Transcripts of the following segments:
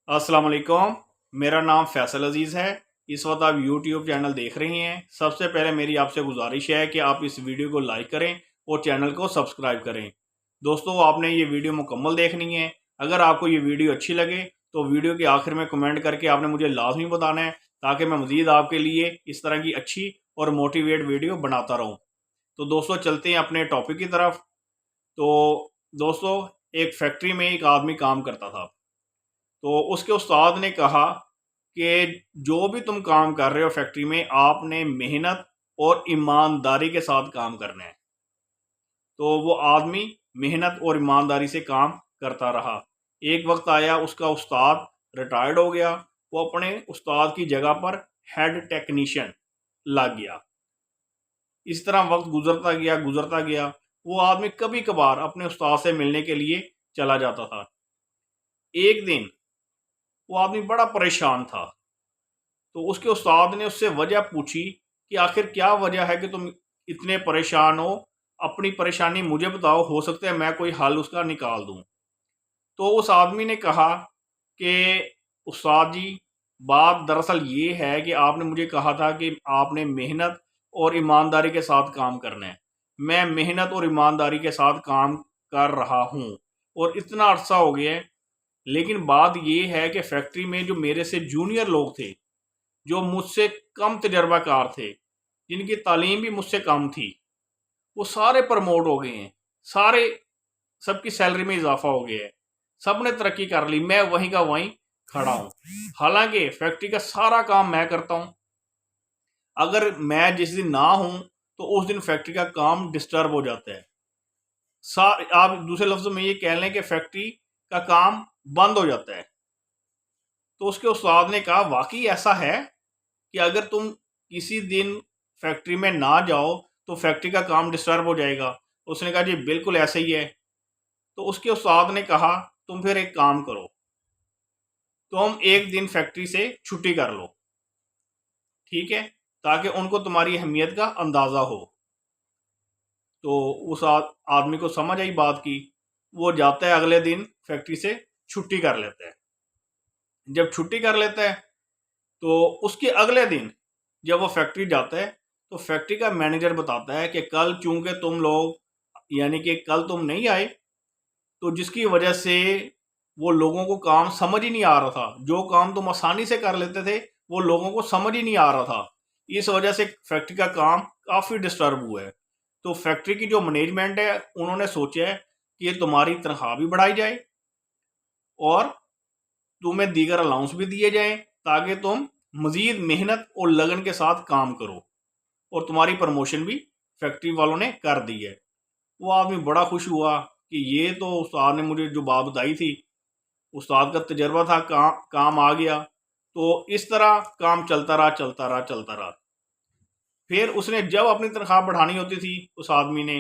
अस्सलाम वालेकुम। मेरा नाम फैसल अजीज़ है। इस वक्त आप यूट्यूब चैनल देख रहे हैं। सबसे पहले मेरी आपसे गुजारिश है कि आप इस वीडियो को लाइक करें और चैनल को सब्सक्राइब करें। दोस्तों, आपने ये वीडियो मुकम्मल देखनी है। अगर आपको ये वीडियो अच्छी लगे तो वीडियो के आखिर में कमेंट करके आपने मुझे लाजमी बताना है, ताकि मैं मज़ीद आपके लिए इस तरह की अच्छी और मोटिवेट वीडियो बनाता रहूँ। तो दोस्तों, चलते हैं अपने टॉपिक की तरफ। तो दोस्तों, एक फैक्ट्री में एक आदमी काम करता था। तो उसके उस्ताद ने कहा कि जो भी तुम काम कर रहे हो फैक्ट्री में, आपने मेहनत और ईमानदारी के साथ काम करना है। तो वो आदमी मेहनत और ईमानदारी से काम करता रहा। एक वक्त आया, उसका उस्ताद रिटायर्ड हो गया। वो अपने उस्ताद की जगह पर हेड टेक्नीशियन लग गया। इस तरह वक्त गुजरता गया। वो आदमी कभी कभार अपने उस्ताद से मिलने के लिए चला जाता था। एक दिन वो आदमी बड़ा परेशान था। तो उसके उस्ताद ने उससे वजह पूछी कि आखिर क्या वजह है कि तुम इतने परेशान हो। अपनी परेशानी मुझे बताओ, हो सकता है मैं कोई हल उसका निकाल दूं। तो उस आदमी ने कहा कि उस्ताद जी, बात दरअसल ये है कि आपने मुझे कहा था कि आपने मेहनत और ईमानदारी के साथ काम करना है। मैं मेहनत और ईमानदारी के साथ काम कर रहा हूँ और इतना अरसा हो गया है। लेकिन बात ये है कि फैक्ट्री में जो मेरे से जूनियर लोग थे, जो मुझसे कम तजर्बाकार थे, जिनकी तालीम भी मुझसे कम थी, वो सारे प्रमोट हो गए हैं। सारे सबकी सैलरी में इजाफा हो गया है। सब ने तरक्की कर ली, मैं वहीं का वहीं खड़ा हूँ। हालांकि फैक्ट्री का सारा काम मैं करता हूँ। अगर मैं जिस दिन ना हूँ तो उस दिन फैक्ट्री का काम डिस्टर्ब हो जाता है। आप दूसरे लफ्ज़ों में ये कह लें कि फैक्ट्री का काम बंद हो जाता है। तो उसके उस्ताद ने कहा, वाकई ऐसा है कि अगर तुम किसी दिन फैक्ट्री में ना जाओ तो फैक्ट्री का काम डिस्टर्ब हो जाएगा। उसने कहा, जी बिल्कुल ऐसे ही है। तो उसके उस्ताद ने कहा, तुम फिर एक काम करो, तुम एक दिन फैक्ट्री से छुट्टी कर लो, ठीक है, ताकि उनको तुम्हारी अहमियत का अंदाज़ा हो। तो उस आदमी को समझ आई बात की। वो जाता है, अगले दिन फैक्ट्री से छुट्टी कर लेता है। जब छुट्टी कर लेता है तो उसके अगले दिन जब वो फैक्ट्री जाता है तो फैक्ट्री का मैनेजर बताता है कि कल चूंकि तुम लोग, यानी कि कल तुम नहीं आए, तो जिसकी वजह से वो लोगों को काम समझ ही नहीं आ रहा था। जो काम तुम आसानी से कर लेते थे वो लोगों को समझ ही नहीं आ रहा था। इस वजह से फैक्ट्री का काम काफ़ी डिस्टर्ब हुआ है। तो फैक्ट्री की जो मैनेजमेंट है, उन्होंने सोचा है कि तुम्हारी तनख्वाह भी बढ़ाई जाए और तुम्हें दीगर अलाउंस भी दिए जाएं, ताकि तुम मज़ीद मेहनत और लगन के साथ काम करो। और तुम्हारी प्रमोशन भी फैक्ट्री वालों ने कर दी है। वो आदमी बड़ा खुश हुआ कि ये तो उस्ताद ने मुझे जो बात बताई थी, उस्ताद का तजर्बा था, काम आ गया। तो इस तरह काम चलता रहा। फिर उसने जब अपनी तनख्वाह बढ़ानी होती थी, उस आदमी ने,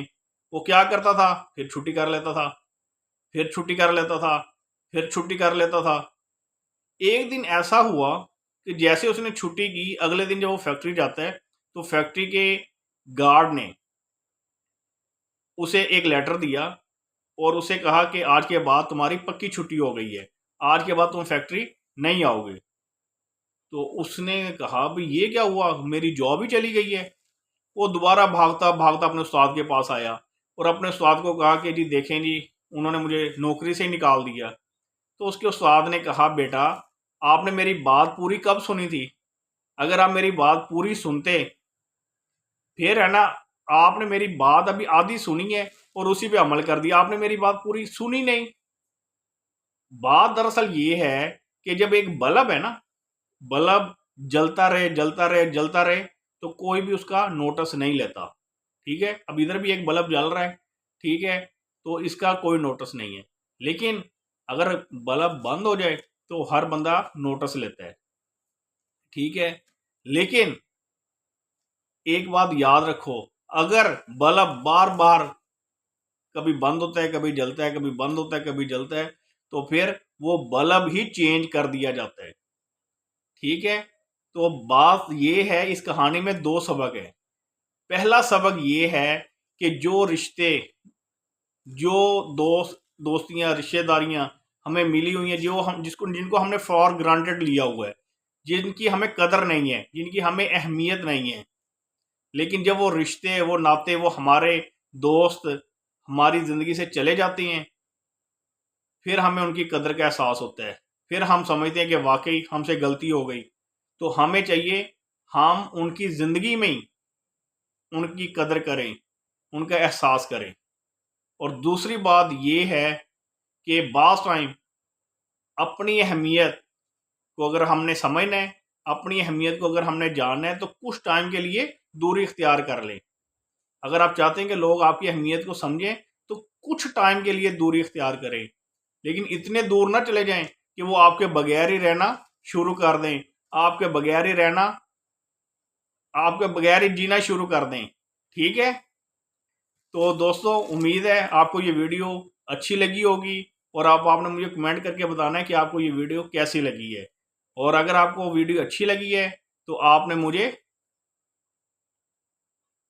वो क्या करता था, फिर छुट्टी कर लेता था, फिर छुट्टी कर लेता था, फिर छुट्टी कर लेता था। एक दिन ऐसा हुआ कि जैसे उसने छुट्टी की, अगले दिन जब वो फैक्ट्री जाता है तो फैक्ट्री के गार्ड ने उसे एक लेटर दिया और उसे कहा कि आज के बाद तुम्हारी पक्की छुट्टी हो गई है, आज के बाद तुम फैक्ट्री नहीं आओगे। तो उसने कहा, भाई ये क्या हुआ, मेरी जॉब ही चली गई है। वो दोबारा भागता भागता अपने उस्ताद के पास आया और अपने उस्ताद को कहा कि जी देखें जी, उन्होंने मुझे नौकरी से ही निकाल दिया। तो उसके उस्ताद ने कहा, बेटा आपने मेरी बात पूरी कब सुनी थी? अगर आप मेरी बात पूरी सुनते, फिर है ना, आपने मेरी बात अभी आधी सुनी है और उसी पे अमल कर दिया। आपने मेरी बात पूरी सुनी नहीं। बात दरअसल ये है कि जब एक बल्ब है ना, बल्ब जलता रहे तो कोई भी उसका नोटिस नहीं लेता। ठीक है, अब इधर भी एक बल्ब जल रहा है, ठीक है, तो इसका कोई नोटिस नहीं है। लेकिन अगर बल्ब बंद हो जाए तो हर बंदा नोटिस लेता है, ठीक है। लेकिन एक बात याद रखो, अगर बल्ब बार बार कभी बंद होता है, कभी जलता है, कभी बंद होता है, कभी जलता है, तो फिर वो बल्ब ही चेंज कर दिया जाता है, ठीक है। तो बात ये है, इस कहानी में दो सबक है। पहला सबक ये है कि जो रिश्ते, जो दोस्तियां, रिश्तेदारियां हमें मिली हुई हैं, जो हम जिनको हमने फॉर ग्रांटेड लिया हुआ है, जिनकी हमें कदर नहीं है, जिनकी हमें अहमियत नहीं है, लेकिन जब वो रिश्ते, वो नाते, वो हमारे दोस्त हमारी ज़िंदगी से चले जाते हैं, फिर हमें उनकी कदर का एहसास होता है। फिर हम समझते हैं कि वाकई हमसे गलती हो गई। तो हमें चाहिए हम उनकी ज़िंदगी में ही उनकी कदर करें, उनका एहसास करें। और दूसरी बात ये है कि बाज़ टाइम अपनी अहमियत को अगर हमने समझना है, अपनी अहमियत को अगर हमने जानना है, तो कुछ टाइम के लिए दूरी इख्तियार कर लें। अगर आप चाहते हैं कि लोग आपकी अहमियत को समझें, तो कुछ टाइम के लिए दूरी इख्तियार करें, लेकिन इतने दूर ना चले जाएं कि वो आपके बगैर ही रहना शुरू कर दें, आपके बगैर ही रहना, आपके बगैर ही जीना शुरू कर दें। ठीक है? तो दोस्तों, उम्मीद है आपको ये वीडियो अच्छी लगी होगी, और आपने मुझे कमेंट करके बताना है कि आपको ये वीडियो कैसी लगी है। और अगर आपको वीडियो अच्छी लगी है, तो आपने मुझे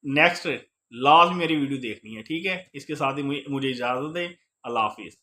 नेक्स्ट लास्ट मेरी वीडियो देखनी है। ठीक है? इसके साथ ही मुझे इजाज़त दें। अल्लाह हाफिज़।